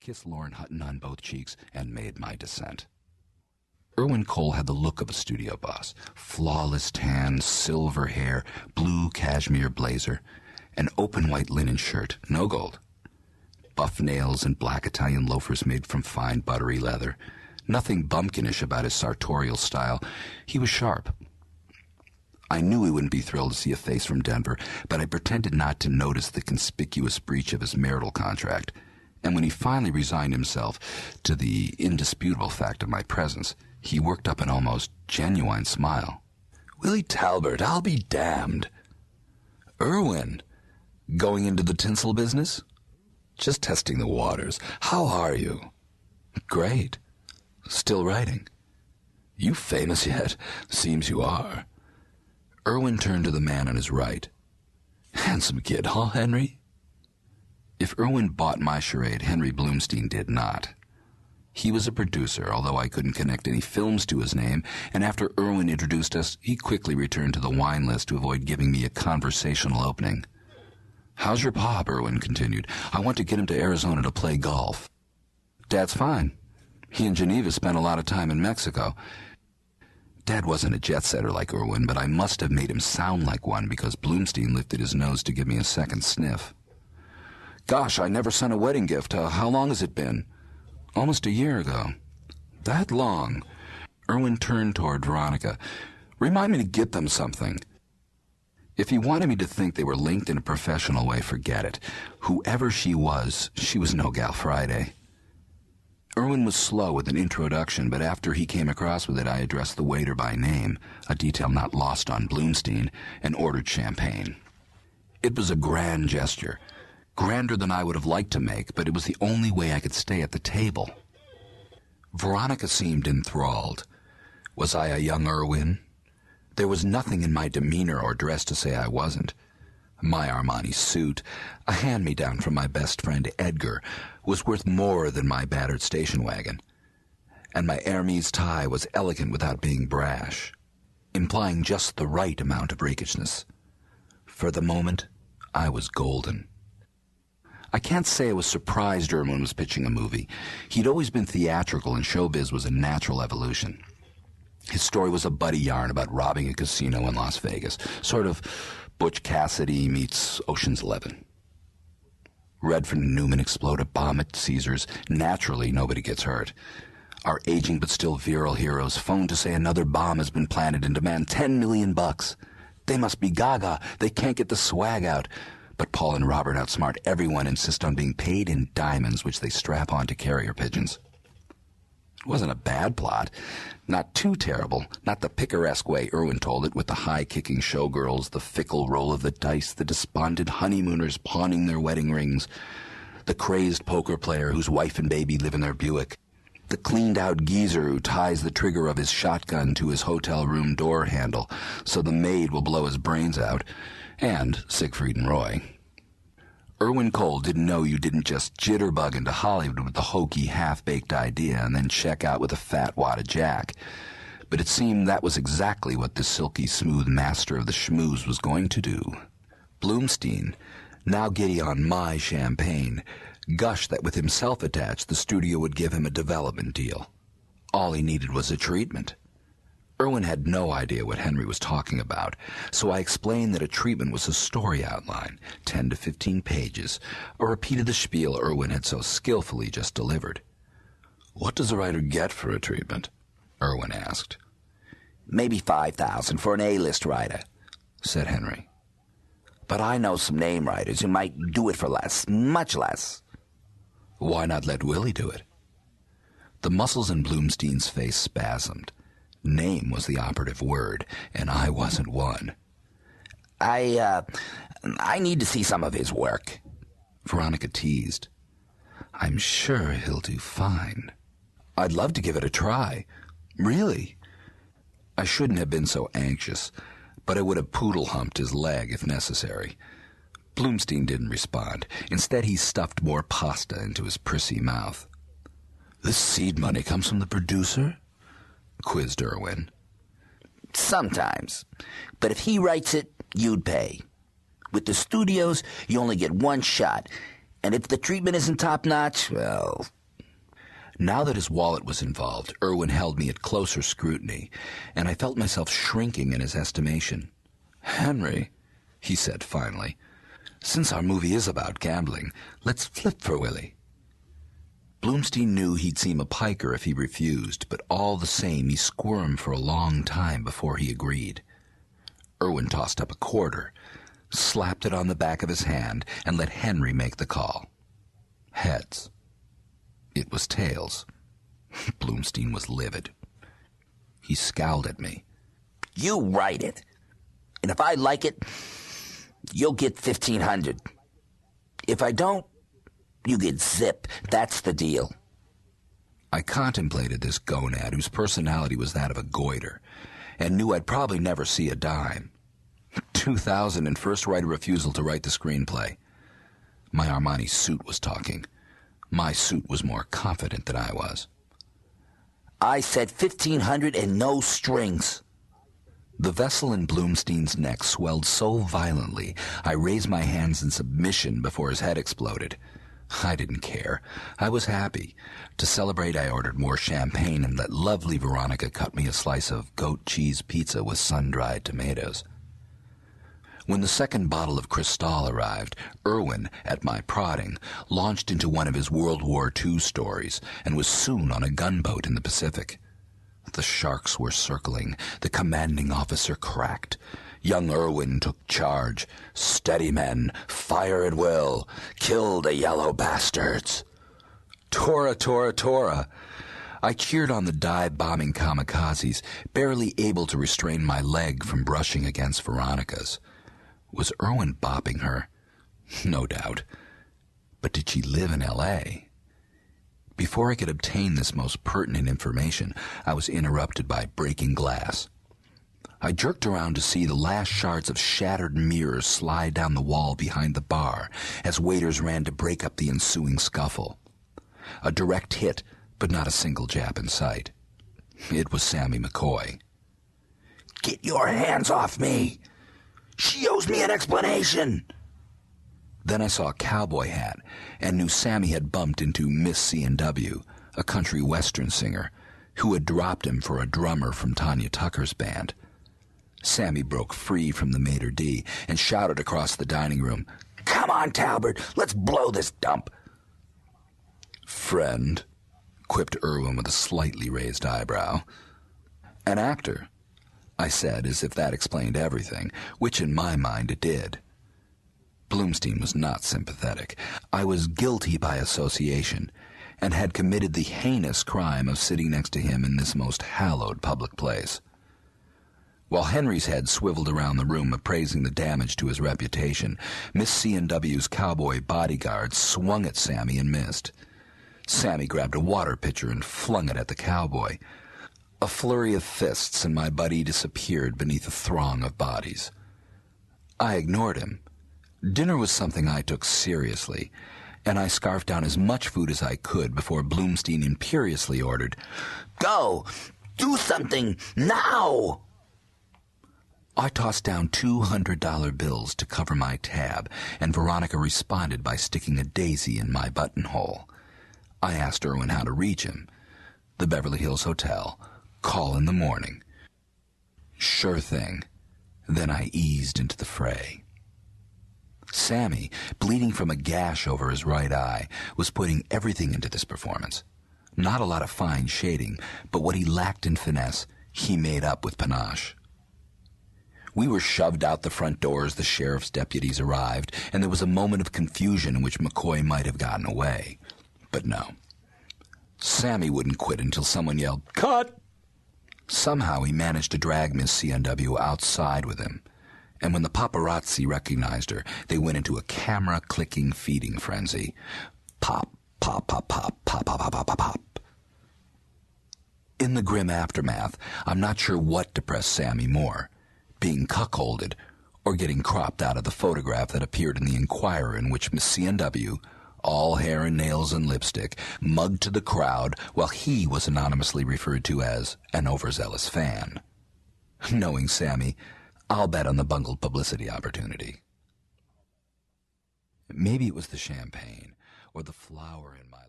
kissed Lauren Hutton on both cheeks, and made my descent. Irwin Cole had the look of a studio boss. Flawless tan, silver hair, blue cashmere blazer, an open white linen shirt, no gold. Buff nails and black Italian loafers made from fine buttery leather. Nothing bumpkinish about his sartorial style. He was sharp. I knew he wouldn't be thrilled to see a face from Denver, but I pretended not to notice the conspicuous breach of his marital contract. And when he finally resigned himself to the indisputable fact of my presence, he worked up an almost genuine smile. "Willie Talburt, I'll be damned." "Irwin, going into the tinsel business?" "Just testing the waters. How are you?" "Great. Still writing?" "You famous yet? Seems you are." Irwin turned to the man on his right. "Handsome kid, huh, Henry?" If Irwin bought my charade, Henry Bloomstein did not. He was a producer, although I couldn't connect any films to his name, and after Irwin introduced us, he quickly returned to the wine list to avoid giving me a conversational opening. "How's your pop?" Irwin continued. "I want to get him to Arizona to play golf." "Dad's fine. He and Geneva spent a lot of time in Mexico." Dad wasn't a jet-setter like Irwin, but I must have made him sound like one because Bloomstein lifted his nose to give me a second sniff. "Gosh, I never sent a wedding gift. How long has it been?" "Almost a year ago." "That long?" Irwin turned toward Veronica. "Remind me to get them something." If he wanted me to think they were linked in a professional way, forget it. Whoever she was no Gal Friday. Irwin was slow with an introduction, but after he came across with it, I addressed the waiter by name, a detail not lost on Bloomstein, and ordered champagne. It was a grand gesture. Grander than I would have liked to make, but it was the only way I could stay at the table. Veronica seemed enthralled. Was I a young Irwin? There was nothing in my demeanor or dress to say I wasn't. My Armani suit, a hand-me-down from my best friend Edgar, was worth more than my battered station wagon. And my Hermes tie was elegant without being brash, implying just the right amount of rakish. For the moment, I was golden. I can't say I was surprised Irwin was pitching a movie. He'd always been theatrical, and showbiz was a natural evolution. His story was a buddy yarn about robbing a casino in Las Vegas, sort of Butch Cassidy meets Ocean's 11. Redford and Newman explode a bomb at Caesars. Naturally, nobody gets hurt. Our aging but still virile heroes phone to say another bomb has been planted and demand $10 million. They must be gaga. They can't get the swag out. But Paul and Robert outsmart everyone, insist on being paid in diamonds, which they strap on to carrier pigeons. It wasn't a bad plot. Not too terrible. Not the picaresque way Irwin told it, with the high-kicking showgirls, the fickle roll of the dice, the despondent honeymooners pawning their wedding rings, the crazed poker player whose wife and baby live in their Buick, the cleaned-out geezer who ties the trigger of his shotgun to his hotel room door handle so the maid will blow his brains out, and Siegfried and Roy. Irwin Cole didn't know you didn't just jitterbug into Hollywood with the hokey, half-baked idea and then check out with a fat wad of Jack. But it seemed that was exactly what the silky smooth master of the schmooze was going to do. Bloomstein, now giddy on my champagne, gushed that with himself attached, the studio would give him a development deal. All he needed was a treatment. Irwin had no idea what Henry was talking about, so I explained that a treatment was a story outline, 10 to 15 pages, a repeat of the spiel Irwin had so skillfully just delivered. "What does a writer get for a treatment?" Irwin asked. "Maybe $5,000 for an A-list writer," said Henry. "But I know some name writers who might do it for less, much less." "Why not let Willie do it?" The muscles in Bloomstein's face spasmed. Name was the operative word, and I wasn't one. I need to see some of his work," Veronica teased. "I'm sure he'll do fine." "I'd love to give it a try. Really." I shouldn't have been so anxious, but I would have poodle-humped his leg if necessary. Bloomstein didn't respond. Instead, he stuffed more pasta into his prissy mouth. "This seed money comes from the producer?" quizzed Irwin. "Sometimes. But if he writes it, you'd pay. With the studios, you only get one shot. And if the treatment isn't top-notch, well... Now that his wallet was involved, Irwin held me at closer scrutiny, and I felt myself shrinking in his estimation. "Henry," he said finally, "since our movie is about gambling, let's flip for Willie." Bloomstein knew he'd seem a piker if he refused, but all the same he squirmed for a long time before he agreed. Irwin tossed up a quarter, slapped it on the back of his hand, and let Henry make the call. Heads. It was tails. Bloomstein was livid. He scowled at me. "You write it. And if I like it, you'll get $1,500. If I don't, you get zip. That's the deal." I contemplated this gonad whose personality was that of a goiter, and knew I'd probably never see a dime. 2,000 and first right of refusal to write the screenplay. My Armani suit was talking. My suit was more confident than I was. "I said $1,500 and no strings." The vessel in Bloomstein's neck swelled so violently, I raised my hands in submission before his head exploded. I didn't care. I was happy. To celebrate, I ordered more champagne and let lovely Veronica cut me a slice of goat cheese pizza with sun-dried tomatoes. When the second bottle of Cristal arrived, Irwin, at my prodding, launched into one of his World War II stories and was soon on a gunboat in the Pacific. The sharks were circling. The commanding officer cracked. Young Irwin took charge. "Steady, men. Fire at will. Kill the yellow bastards." Tora, Tora, Tora. I cheered on the dive-bombing kamikazes, barely able to restrain my leg from brushing against Veronica's. Was Irwin bopping her? No doubt. But did she live in L.A.? Before I could obtain this most pertinent information, I was interrupted by breaking glass. I jerked around to see the last shards of shattered mirrors slide down the wall behind the bar as waiters ran to break up the ensuing scuffle. A direct hit, but not a single Jap in sight. It was Sammy McCoy. "Get your hands off me! She owes me an explanation!" Then I saw a cowboy hat and knew Sammy had bumped into Miss C&W, a country western singer, who had dropped him for a drummer from Tanya Tucker's band. Sammy broke free from the maitre d' and shouted across the dining room, "Come on, Talbert, let's blow this dump." "Friend," quipped Irwin with a slightly raised eyebrow. "An actor," I said, as if that explained everything, which in my mind it did. Bloomstein was not sympathetic. I was guilty by association, and had committed the heinous crime of sitting next to him in this most hallowed public place. While Henry's head swiveled around the room appraising the damage to his reputation, Miss C&W's cowboy bodyguard swung at Sammy and missed. Sammy grabbed a water pitcher and flung it at the cowboy. A flurry of fists, and my buddy disappeared beneath a throng of bodies. I ignored him. Dinner was something I took seriously, and I scarfed down as much food as I could before Bloomstein imperiously ordered, "Go! Do something! Now!" I tossed down $200 bills to cover my tab, and Veronica responded by sticking a daisy in my buttonhole. I asked Irwin how to reach him. The Beverly Hills Hotel. Call in the morning. Sure thing. Then I eased into the fray. Sammy, bleeding from a gash over his right eye, was putting everything into this performance. Not a lot of fine shading, but what he lacked in finesse, he made up with panache. We were shoved out the front door as the sheriff's deputies arrived, and there was a moment of confusion in which McCoy might have gotten away. But no. Sammy wouldn't quit until someone yelled, "Cut!" Somehow he managed to drag Miss C&W outside with him, and when the paparazzi recognized her, they went into a camera-clicking feeding frenzy. Pop, pop, pop, pop, pop, pop, pop, pop, pop, pop. In the grim aftermath, I'm not sure what depressed Sammy more, being cuckolded or getting cropped out of the photograph that appeared in the Inquirer in which Miss C&W, all hair and nails and lipstick, mugged to the crowd while he was anonymously referred to as an overzealous fan. Knowing Sammy, I'll bet on the bungled publicity opportunity. Maybe it was the champagne. or the flower in my